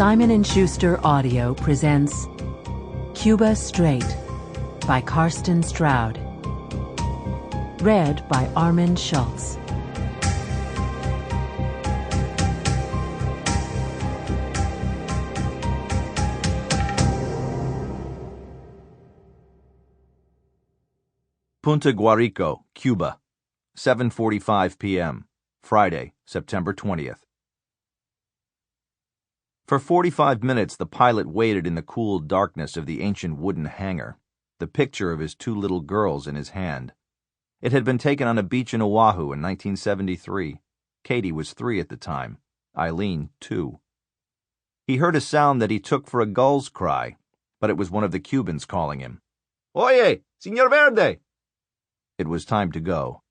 Simon & Schuster Audio presents Cuba Strait by Carsten Stroud. Read by Armand Schultz. Punta Guarico, Cuba, 7:45 p.m., Friday, September 20th. For 45 minutes the pilot waited in the cool darkness of the ancient wooden hangar, the picture of his two little girls in his hand. It had been taken on a beach in Oahu in 1973. Katie was 3 at the time, Eileen 2. He heard a sound that he took for a gull's cry, but it was one of the Cubans calling him. "Oye, Señor Verde!" It was time to go.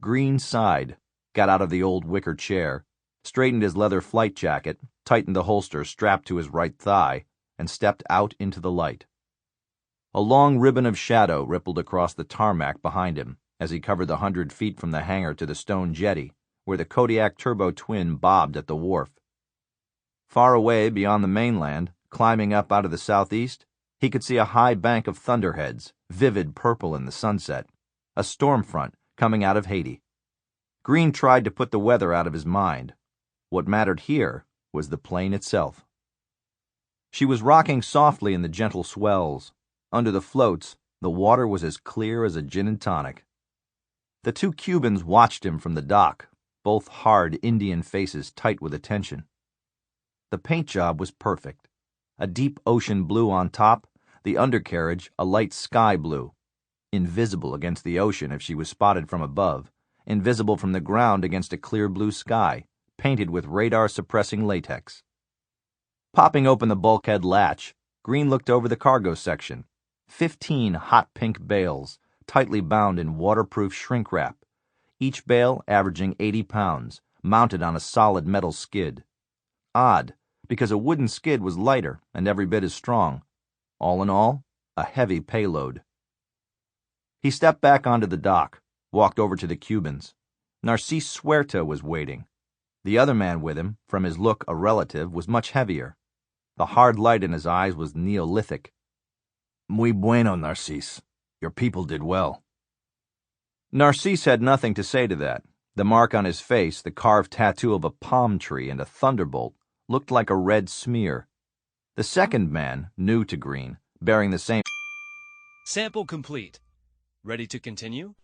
Green sighed, got out of the old wicker chair, straightened his leather flight jacket, tightened the holster strapped to his right thigh, and stepped out into the light. A long ribbon of shadow rippled across the tarmac behind him as he covered the 100 feet from the hangar to the stone jetty, where the Kodiak Turbo Twin bobbed at the wharf. Far away beyond the mainland, climbing up out of the southeast, he could see a high bank of thunderheads, vivid purple in the sunset, a storm front coming out of Haiti. Green tried to put the weather out of his mind. What mattered here was the plane itself. She was rocking softly in the gentle swells. Under the floats, the water was as clear as a gin and tonic. The two Cubans watched him from the dock, both hard Indian faces tight with attention. The paint job was perfect. A deep ocean blue on top, the undercarriage a light sky blue. Invisible against the ocean if she was spotted from above, invisible from the ground against a clear blue sky, painted with radar-suppressing latex. Popping open the bulkhead latch, Green looked over the cargo section. 15 hot pink bales, tightly bound in waterproof shrink wrap, each bale averaging 80 pounds, mounted on a solid metal skid. Odd, because a wooden skid was lighter and every bit as strong. All in all, a heavy payload. He stepped back onto the dock, walked over to the Cubans. Narcís Suerta was waiting. The other man with him, from his look a relative, was much heavier. The hard light in his eyes was Neolithic. "Muy bueno, Narcís. Your people did well." Narcís had nothing to say to that. The mark on his face, the carved tattoo of a palm tree and a thunderbolt, looked like a red smear. The second man, new to Green, bearing the same... Sample complete. Ready to continue?